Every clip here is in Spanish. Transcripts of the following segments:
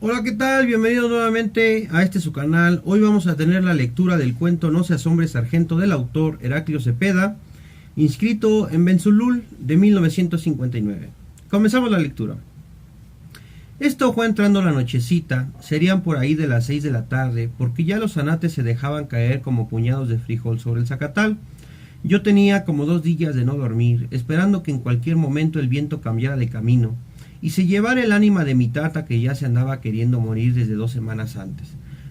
Hola, ¿qué tal? Bienvenidos nuevamente a su canal. Hoy vamos a tener la lectura del cuento No se asombre sargento del autor Heraclio Cepeda, inscrito en Benzulul de 1959. Comenzamos la lectura. Esto fue entrando la nochecita, serían por ahí de las 6 de la tarde, porque ya los zanates se dejaban caer como puñados de frijol sobre el zacatal. Yo tenía como 2 días de no dormir, esperando que en cualquier momento el viento cambiara de camino y se llevara el ánima de mi tata, que ya se andaba queriendo morir desde 2 semanas antes.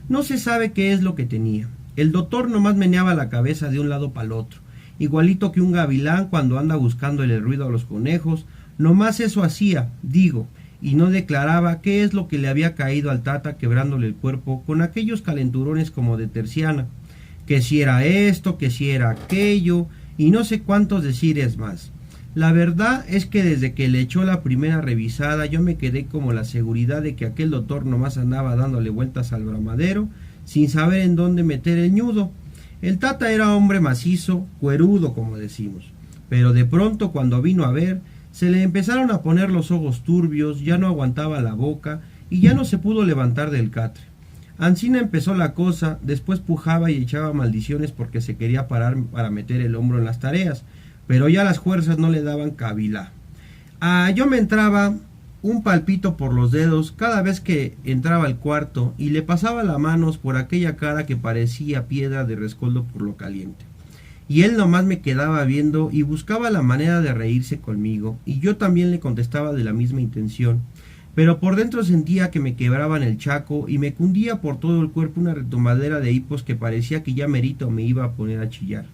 No se sabe qué es lo que tenía. El doctor nomás meneaba la cabeza de un lado para el otro, igualito que un gavilán cuando anda buscándole el ruido a los conejos. Nomás eso hacía, digo, y no declaraba qué es lo que le había caído al tata, quebrándole el cuerpo con aquellos calenturones como de terciana, que si era esto, que si era aquello, y no sé cuántos decires más. La verdad es que desde que le echó la primera revisada yo me quedé como la seguridad de que aquel doctor nomás andaba dándole vueltas al bramadero sin saber en dónde meter el ñudo. El tata era hombre macizo, cuerudo como decimos, pero de pronto cuando vino a ver se le empezaron a poner los ojos turbios, ya no aguantaba la boca y ya no se pudo levantar del catre. Ancina empezó la cosa, después pujaba y echaba maldiciones porque se quería parar para meter el hombro en las tareas, pero ya las fuerzas no le daban cabila. Yo me entraba un palpito por los dedos cada vez que entraba al cuarto y le pasaba las manos por aquella cara que parecía piedra de rescoldo por lo caliente. Y él nomás me quedaba viendo y buscaba la manera de reírse conmigo, y yo también le contestaba de la misma intención, pero por dentro sentía que me quebraban el chaco y me cundía por todo el cuerpo una retomadera de hipos que parecía que ya merito me iba a poner a chillar.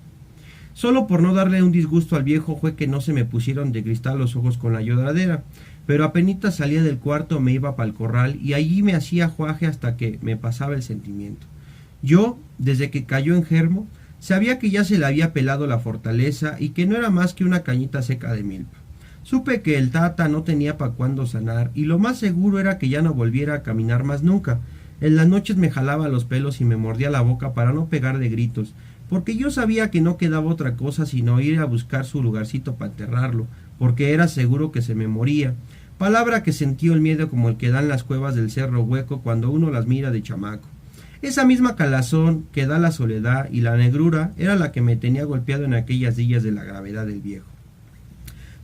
Solo por no darle un disgusto al viejo fue que no se me pusieron de cristal los ojos con la lloradera, pero apenitas salía del cuarto me iba pa'l corral y allí me hacía juaje hasta que me pasaba el sentimiento. Yo, desde que cayó enfermo, sabía que ya se le había pelado la fortaleza y que no era más que una cañita seca de milpa. Supe que el tata no tenía pa' cuándo sanar y lo más seguro era que ya no volviera a caminar más nunca. En las noches me jalaba los pelos y me mordía la boca para no pegar de gritos, porque yo sabía que no quedaba otra cosa sino ir a buscar su lugarcito para enterrarlo, porque era seguro que se me moría. Palabra que sentí el miedo como el que dan las cuevas del Cerro Hueco cuando uno las mira de chamaco. Esa misma calazón que da la soledad y la negrura era la que me tenía golpeado en aquellas días de la gravedad del viejo.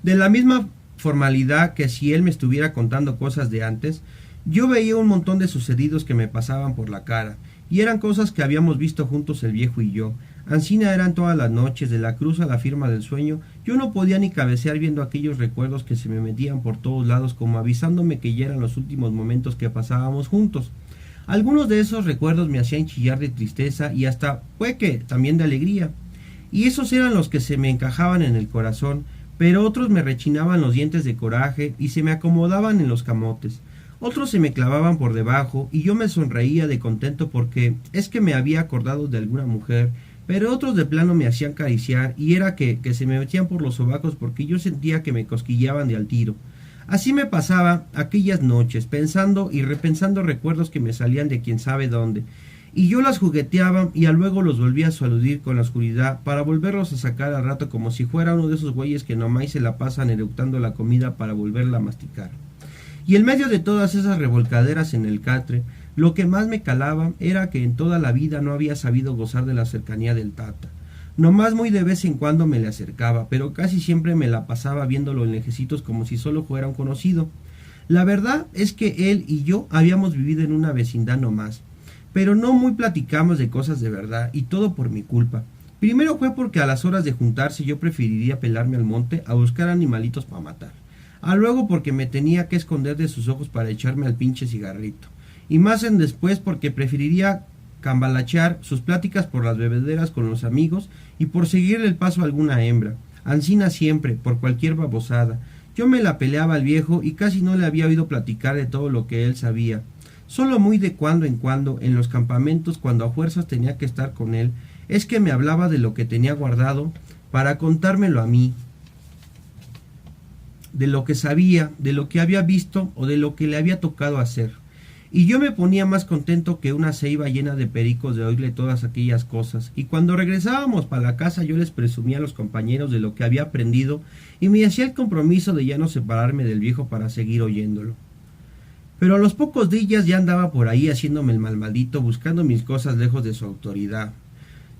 De la misma formalidad que si él me estuviera contando cosas de antes, yo veía un montón de sucedidos que me pasaban por la cara, y eran cosas que habíamos visto juntos el viejo y yo. Ansina eran todas las noches, de la cruz a la firma del sueño. Yo no podía ni cabecear viendo aquellos recuerdos que se me metían por todos lados como avisándome que ya eran los últimos momentos que pasábamos juntos. Algunos de esos recuerdos me hacían chillar de tristeza y hasta fue que también de alegría. Y esos eran los que se me encajaban en el corazón, pero otros me rechinaban los dientes de coraje y se me acomodaban en los camotes. Otros se me clavaban por debajo y yo me sonreía de contento porque es que me había acordado de alguna mujer, pero otros de plano me hacían acariciar y era que se me metían por los sobacos porque yo sentía que me cosquillaban de al tiro. Así me pasaba aquellas noches, pensando y repensando recuerdos que me salían de quién sabe dónde, y yo las jugueteaba y a luego los volvía a saludir con la oscuridad para volverlos a sacar al rato como si fuera uno de esos güeyes que nomás se la pasan eructando la comida para volverla a masticar. Y en medio de todas esas revolcaderas en el catre, lo que más me calaba era que en toda la vida no había sabido gozar de la cercanía del tata. Nomás muy de vez en cuando me le acercaba, pero casi siempre me la pasaba viéndolo en lejecitos como si solo fuera un conocido. La verdad es que él y yo habíamos vivido en una vecindad nomás, pero no muy platicamos de cosas de verdad, y todo por mi culpa. Primero fue porque a las horas de juntarse yo preferiría pelarme al monte a buscar animalitos para matar. Luego porque me tenía que esconder de sus ojos para echarme al pinche cigarrito. Y más en después porque preferiría cambalachear sus pláticas por las bebederas con los amigos y por seguirle el paso a alguna hembra. Ansina siempre, por cualquier babosada. Yo me la peleaba al viejo y casi no le había oído platicar de todo lo que él sabía. Solo muy de cuando en cuando, en los campamentos, cuando a fuerzas tenía que estar con él, es que me hablaba de lo que tenía guardado para contármelo a mí, de lo que sabía, de lo que había visto o de lo que le había tocado hacer. Y yo me ponía más contento que una ceiba llena de pericos de oírle todas aquellas cosas, y cuando regresábamos para la casa yo les presumía a los compañeros de lo que había aprendido y me hacía el compromiso de ya no separarme del viejo para seguir oyéndolo. pero a los pocos días ya andaba por ahí haciéndome el malmadito, buscando mis cosas lejos de su autoridad.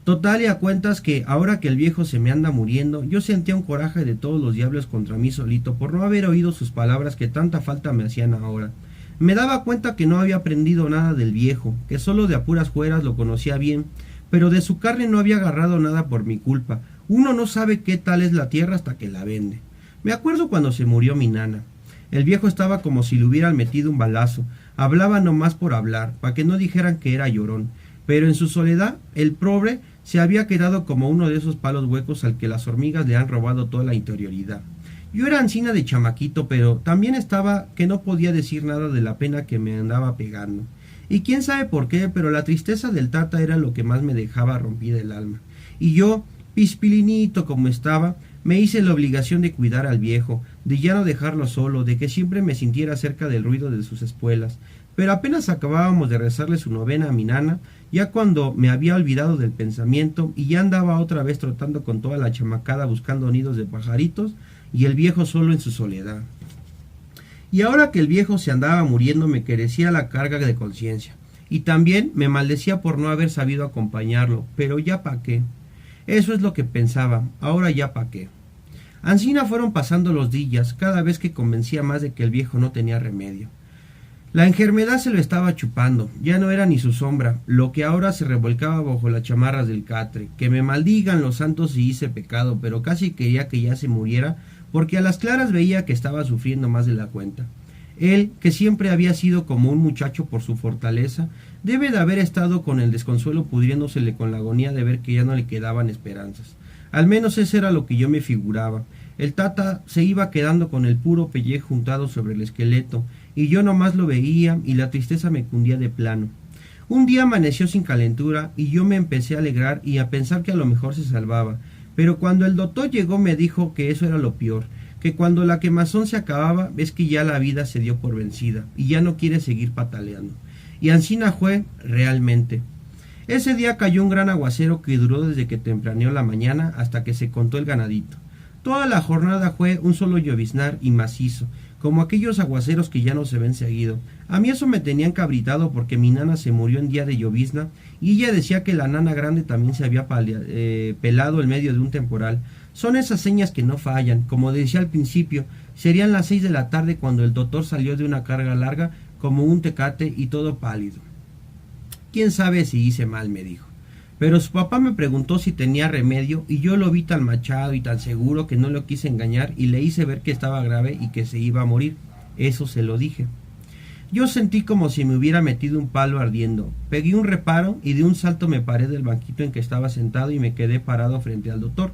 Total y a cuentas que ahora que el viejo se me anda muriendo, yo sentía un coraje de todos los diablos contra mí solito por no haber oído sus palabras que tanta falta me hacían ahora. Me daba cuenta que no había aprendido nada del viejo, que solo de apuras fueras lo conocía bien, pero de su carne no había agarrado nada por mi culpa. Uno no sabe qué tal es la tierra hasta que la vende. Me acuerdo cuando se murió mi nana. El viejo estaba como si le hubieran metido un balazo. Hablaba nomás por hablar, para que no dijeran que era llorón. Pero en su soledad, el pobre se había quedado como uno de esos palos huecos al que las hormigas le han robado toda la interioridad. Yo era ancina de chamaquito, pero también estaba que no podía decir nada de la pena que me andaba pegando. Y quién sabe por qué, pero la tristeza del tata era lo que más me dejaba rompida el alma. Y yo, pispilinito como estaba, me hice la obligación de cuidar al viejo, de ya no dejarlo solo, de que siempre me sintiera cerca del ruido de sus espuelas. Pero apenas acabábamos de rezarle su novena a mi nana, ya cuando me había olvidado del pensamiento y ya andaba otra vez trotando con toda la chamacada buscando nidos de pajaritos y el viejo solo en su soledad. Y ahora que el viejo se andaba muriendo me crecía la carga de conciencia y también me maldecía por no haber sabido acompañarlo, pero ya pa' qué. Eso es lo que pensaba, ahora ya pa' qué. Ansina fueron pasando los días, cada vez que convencía más de que el viejo no tenía remedio. La enfermedad se lo estaba chupando, ya no era ni su sombra, lo que ahora se revolcaba bajo las chamarras del catre. Que me maldigan los santos si hice pecado, pero casi quería que ya se muriera, porque a las claras veía que estaba sufriendo más de la cuenta. Él, que siempre había sido como un muchacho por su fortaleza, debe de haber estado con el desconsuelo pudriéndosele con la agonía de ver que ya no le quedaban esperanzas. Al menos eso era lo que yo me figuraba. El tata se iba quedando con el puro pellejo juntado sobre el esqueleto, y yo nomás lo veía y la tristeza me cundía de plano. Un día amaneció sin calentura y yo me empecé a alegrar y a pensar que a lo mejor se salvaba, pero cuando el doctor llegó me dijo que eso era lo peor, que cuando la quemazón se acababa es que ya la vida se dio por vencida y ya no quiere seguir pataleando. Y ansina fue realmente. Ese día cayó un gran aguacero que duró desde que tempraneó la mañana hasta que se contó el ganadito. Toda la jornada fue un solo lloviznar y macizo, como aquellos aguaceros que ya no se ven seguido. A mí eso me tenía encabritado porque mi nana se murió en día de llovizna y ella decía que la nana grande también se había pelado en medio de un temporal. Son esas señas que no fallan. Como decía al principio, serían las 6 de la tarde cuando el doctor salió de una carga larga como un tecate y todo pálido. Quién sabe si hice mal, me dijo. Pero su papá me preguntó si tenía remedio y yo lo vi tan machado y tan seguro que no lo quise engañar y le hice ver que estaba grave y que se iba a morir. Eso se lo dije. Yo sentí como si me hubiera metido un palo ardiendo. Pegué un reparo y de un salto me paré del banquito en que estaba sentado y me quedé parado frente al doctor.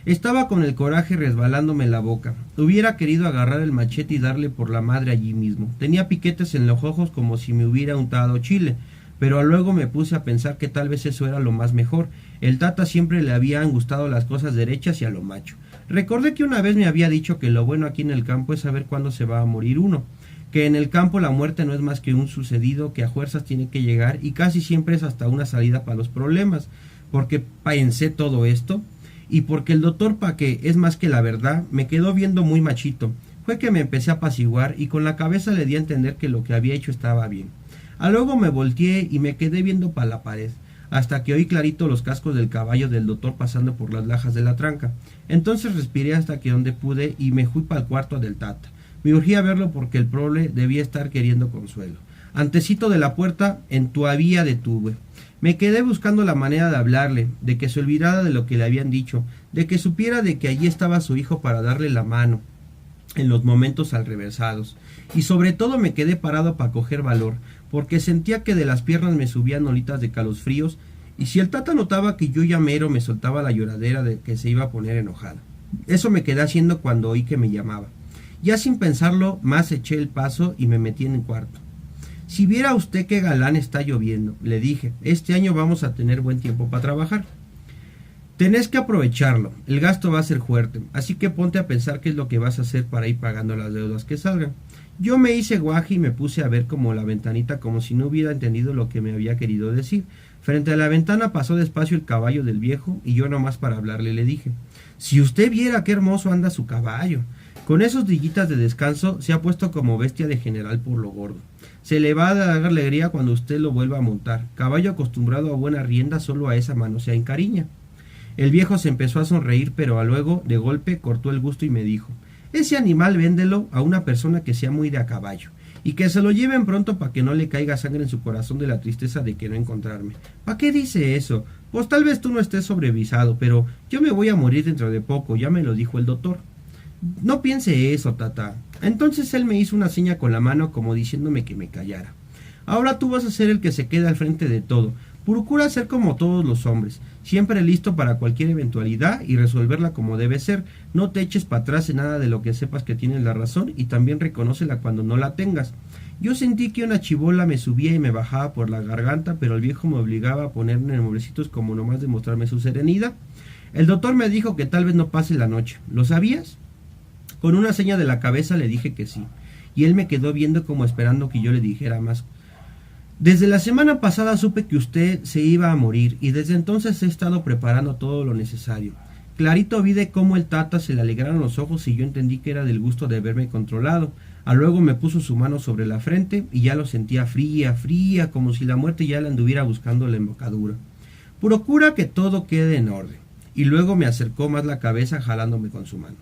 Estaba con el coraje resbalándome la boca. Hubiera querido agarrar el machete y darle por la madre allí mismo. Tenía piquetes en los ojos como si me hubiera untado chile. Pero luego me puse a pensar que tal vez eso era lo más mejor. El tata siempre le habían gustado las cosas derechas y a lo macho. Recordé que una vez me había dicho que lo bueno aquí en el campo es saber cuándo se va a morir uno, que en el campo la muerte no es más que un sucedido que a fuerzas tiene que llegar y casi siempre es hasta una salida para los problemas. Porque pensé todo esto y porque el doctor pa' que es más que la verdad me quedó viendo muy machito. Fue que me empecé a apaciguar y con la cabeza le di a entender que lo que había hecho estaba bien. A luego me volteé y me quedé viendo para la pared, hasta que oí clarito los cascos del caballo del doctor pasando por las lajas de la tranca. Entonces respiré hasta que donde pude y me fui para el cuarto del tata. Me urgía verlo porque el prole debía estar queriendo consuelo. Antecito de la puerta, todavía detuve. Me quedé buscando la manera de hablarle, de que se olvidara de lo que le habían dicho, de que supiera de que allí estaba su hijo para darle la mano en los momentos alreversados. Y sobre todo me quedé parado para coger valor, porque sentía que de las piernas me subían olitas de calosfríos, y si el tata notaba que yo ya mero me soltaba la lloradera de que se iba a poner enojada. Eso me quedé haciendo cuando oí que me llamaba. Ya sin pensarlo más eché el paso y me metí en el cuarto. Si viera usted qué galán está lloviendo, le dije, este año vamos a tener buen tiempo para trabajar. Tenés que aprovecharlo, el gasto va a ser fuerte, así que ponte a pensar qué es lo que vas a hacer para ir pagando las deudas que salgan. Yo me hice guaje y me puse a ver como la ventanita como si no hubiera entendido lo que me había querido decir. Frente a la ventana pasó despacio el caballo del viejo y yo nomás para hablarle le dije, si usted viera qué hermoso anda su caballo, Con esos dillitas de descanso se ha puesto como bestia de general por lo gordo. Se le va a dar alegría cuando usted lo vuelva a montar. Caballo acostumbrado a buena rienda, solo a esa mano se encariña. El viejo se empezó a sonreír, pero luego, de golpe, cortó el gusto y me dijo: ese animal véndelo a una persona que sea muy de a caballo, y que se lo lleven pronto para que no le caiga sangre en su corazón de la tristeza de que no encontrarme. ¿Para qué dice eso? Pues tal vez tú no estés sobrevisado, pero yo me voy a morir dentro de poco, ya me lo dijo el doctor. No piense eso, tata. Entonces él me hizo una seña con la mano como diciéndome que me callara. Ahora tú vas a ser el que se queda al frente de todo. Procura ser como todos los hombres, siempre listo para cualquier eventualidad y resolverla como debe ser. No te eches para atrás en nada de lo que sepas que tienes la razón, y también reconócela cuando no la tengas. Yo sentí que una chibola me subía y me bajaba por la garganta, pero el viejo me obligaba a ponerme en nombrecitos como nomás demostrarme su serenidad. El doctor me dijo que tal vez no pase la noche. ¿Lo sabías? Con una seña de la cabeza le dije que sí, y él me quedó viendo como esperando que yo le dijera más. Desde la semana pasada supe que usted se iba a morir, y desde entonces he estado preparando todo lo necesario. Clarito vi de cómo el tata se le alegraron los ojos y yo entendí que era del gusto de verme controlado. A luego me puso su mano sobre la frente y ya lo sentía fría, fría, como si la muerte ya le anduviera buscando la embocadura. Procura que todo quede en orden. Y luego me acercó más la cabeza jalándome con su mano.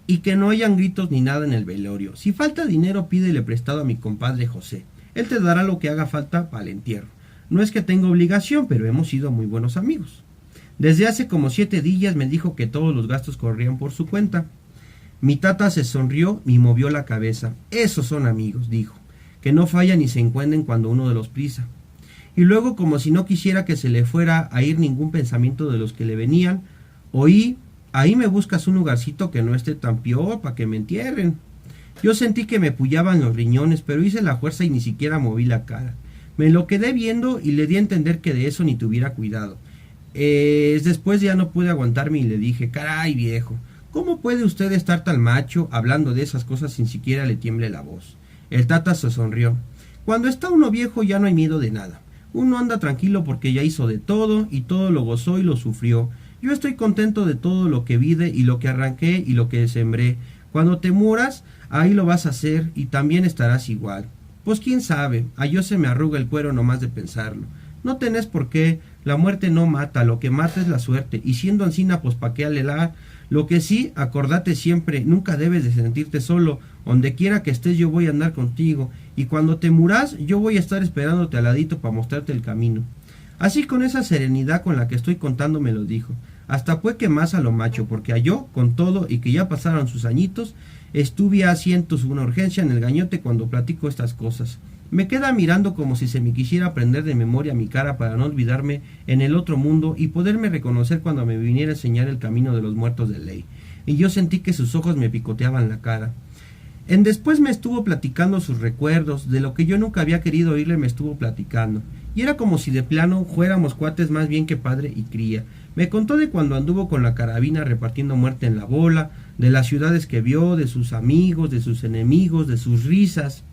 Y que no hayan gritos ni nada en el velorio. Si falta dinero, pídele prestado a mi compadre José. Él te dará lo que haga falta para el entierro. No es que tenga obligación, pero hemos sido muy buenos amigos. Desde hace como 7 días me dijo que todos los gastos corrían por su cuenta. Mi tata se sonrió y movió la cabeza. Esos son amigos, dijo, que no fallan ni se encuentren cuando uno de los prisa. Y luego, como si no quisiera que se le fuera a ir ningún pensamiento de los que le venían, oí: ahí me buscas un lugarcito que no esté tan peor para que me entierren. Yo sentí que me pullaban los riñones, pero hice la fuerza y ni siquiera moví la cara. Me lo quedé viendo y le di a entender que de eso ni tuviera cuidado. Después ya no pude aguantarme y le dije: caray, viejo, ¿cómo puede usted estar tan macho hablando de esas cosas sin siquiera le tiemble la voz? El tata se sonrió. Cuando está uno viejo ya no hay miedo de nada. Uno anda tranquilo porque ya hizo de todo y todo lo gozó y lo sufrió. Yo estoy contento de todo lo que vi y lo que arranqué y lo que sembré. Cuando te muras, ahí lo vas a hacer y también estarás igual. Pues quién sabe, a yo se me arruga el cuero nomás de pensarlo. No tenés por qué, la muerte no mata, lo que mata es la suerte, y siendo ansina, pues pa' qué alelar. Lo que sí, acordate siempre, nunca debes de sentirte solo, donde quiera que estés yo voy a andar contigo, y cuando te muras, yo voy a estar esperándote al ladito para mostrarte el camino. Así, con esa serenidad con la que estoy contando, me lo dijo. Hasta fue que más a lo macho, porque a yo, con todo y que ya pasaron sus añitos, estuve haciendo una urgencia en el gañote cuando platico estas cosas. Me queda mirando como si se me quisiera aprender de memoria mi cara para no olvidarme en el otro mundo y poderme reconocer cuando me viniera a enseñar el camino de los muertos de ley. Y yo sentí que sus ojos me picoteaban la cara. Después me estuvo platicando sus recuerdos, de lo que yo nunca había querido oírle me estuvo platicando. Y era como si de plano fuéramos cuates más bien que padre y cría. Me contó de cuando anduvo con la carabina repartiendo muerte en la bola, de las ciudades que vio, de sus amigos, de sus enemigos, de sus risas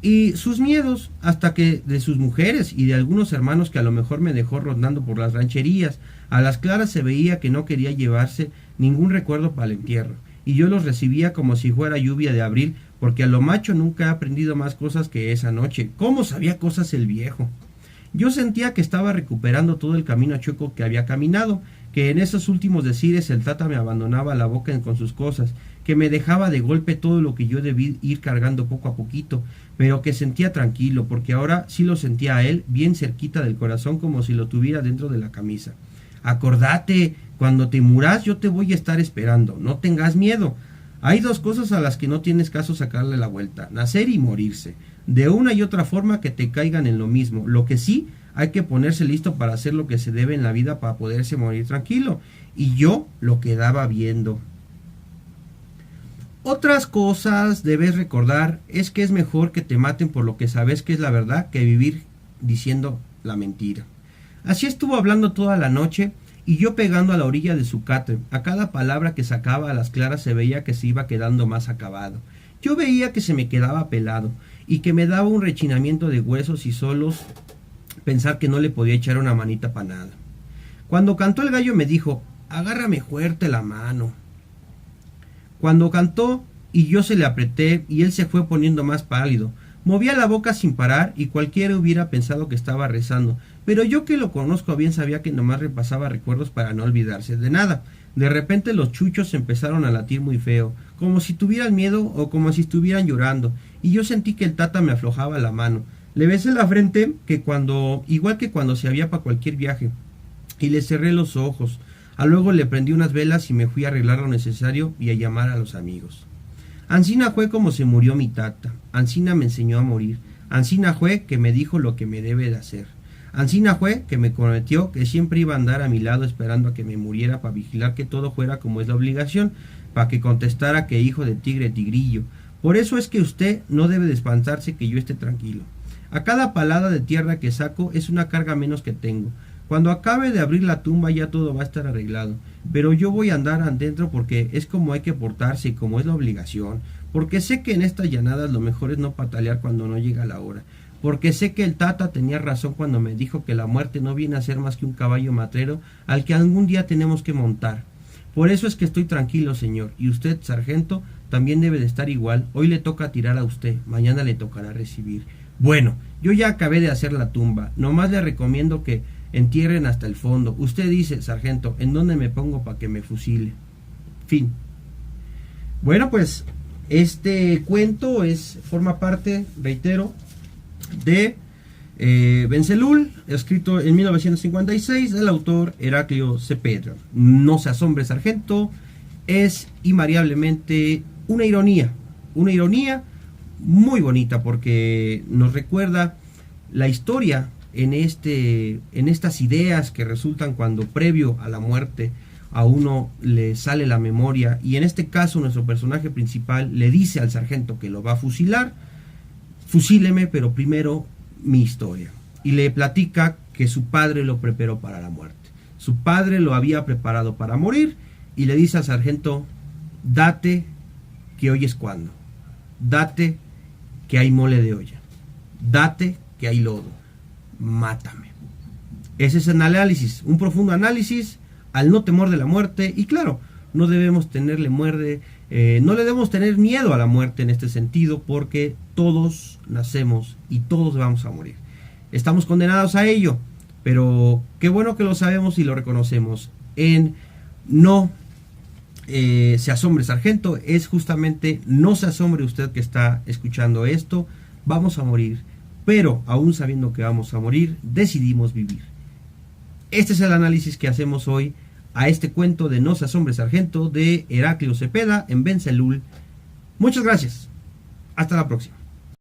y sus miedos, hasta que de sus mujeres y de algunos hermanos que a lo mejor me dejó rondando por las rancherías. A las claras se veía que no quería llevarse ningún recuerdo para el entierro, y yo los recibía como si fuera lluvia de abril, porque a lo macho nunca he aprendido más cosas que esa noche. ¿Cómo sabía cosas el viejo? Yo sentía que estaba recuperando todo el camino chueco que había caminado, que en esos últimos decires el tata me abandonaba la boca con sus cosas, que me dejaba de golpe todo lo que yo debí ir cargando poco a poquito, pero que sentía tranquilo, porque ahora sí lo sentía a él bien cerquita del corazón, como si lo tuviera dentro de la camisa. Acordate, cuando te muras yo te voy a estar esperando, no tengas miedo. Hay 2 cosas a las que no tienes caso sacarle la vuelta: nacer y morirse. De una y otra forma que te caigan en lo mismo. Lo que sí, hay que ponerse listo para hacer lo que se debe en la vida para poderse morir tranquilo. Y yo lo quedaba viendo. Otras cosas debes recordar es que es mejor que te maten por lo que sabes que es la verdad que vivir diciendo la mentira. Así estuvo hablando toda la noche y yo pegando a la orilla de su catre. A cada palabra que sacaba a las claras se veía que se iba quedando más acabado. Yo veía que se me quedaba pelado y que me daba un rechinamiento de huesos y solos pensar que no le podía echar una manita para nada. Cuando cantó el gallo me dijo: agárrame fuerte la mano. Cuando cantó y yo se le apreté y él se fue poniendo más pálido. Movía la boca sin parar y cualquiera hubiera pensado que estaba rezando, pero yo que lo conozco bien sabía que nomás repasaba recuerdos para no olvidarse de nada. De repente los chuchos empezaron a latir muy feo, como si tuvieran miedo o como si estuvieran llorando, y yo sentí que el Tata me aflojaba la mano. Le besé la frente igual que cuando se había para cualquier viaje, y le cerré los ojos. Luego le prendí unas velas y me fui a arreglar lo necesario y a llamar a los amigos. Ansina fue como se murió mi tata. Ansina me enseñó a morir. Ansina fue que me dijo lo que me debe de hacer. Ansina fue que me prometió que siempre iba a andar a mi lado esperando a que me muriera para vigilar que todo fuera como es la obligación, para que contestara que hijo de tigre tigrillo. Por eso es que usted no debe de espantarse que yo esté tranquilo. A cada palada de tierra que saco es una carga menos que tengo. Cuando acabe de abrir la tumba ya todo va a estar arreglado, pero yo voy a andar adentro porque es como hay que portarse y como es la obligación, porque sé que en estas llanadas lo mejor es no patalear cuando no llega la hora, porque sé que el Tata tenía razón cuando me dijo que la muerte no viene a ser más que un caballo matrero al que algún día tenemos que montar. Por eso es que estoy tranquilo, señor, y usted, sargento, también debe de estar igual. Hoy le toca tirar a usted, mañana le tocará recibir. Bueno, yo ya acabé de hacer la tumba, nomás le recomiendo que entierren hasta el fondo. Usted dice, sargento, ¿en dónde me pongo para que me fusile? Fin. Bueno, pues este cuento forma parte, reitero, de Benzelul, escrito en 1956, del autor Heraclio Cepeda. No se asombre, sargento, es invariablemente una ironía muy bonita porque nos recuerda la historia en estas ideas que resultan cuando previo a la muerte a uno le sale la memoria, y en este caso nuestro personaje principal le dice al sargento que lo va a fusilar: fusíleme, pero primero mi historia. Y le platica que su padre lo preparó para la muerte. Su padre lo había preparado para morir y le dice al sargento: date que hoy es cuando. Date que hay mole de olla. Date que hay lodo. Mátame. Ese es el análisis, un profundo análisis al no temor de la muerte. Y claro, no debemos tenerle no le debemos tener miedo a la muerte en este sentido, porque todos nacemos y todos vamos a morir. Estamos condenados a ello, pero qué bueno que lo sabemos y lo reconocemos. No se asombre, sargento, es justamente no se asombre usted que está escuchando esto. Vamos a morir, pero aún sabiendo que vamos a morir, decidimos vivir. Este es el análisis que hacemos hoy a este cuento de No se asombre, sargento, de Heraclio Cepeda en Benzelul. Muchas gracias. Hasta la próxima.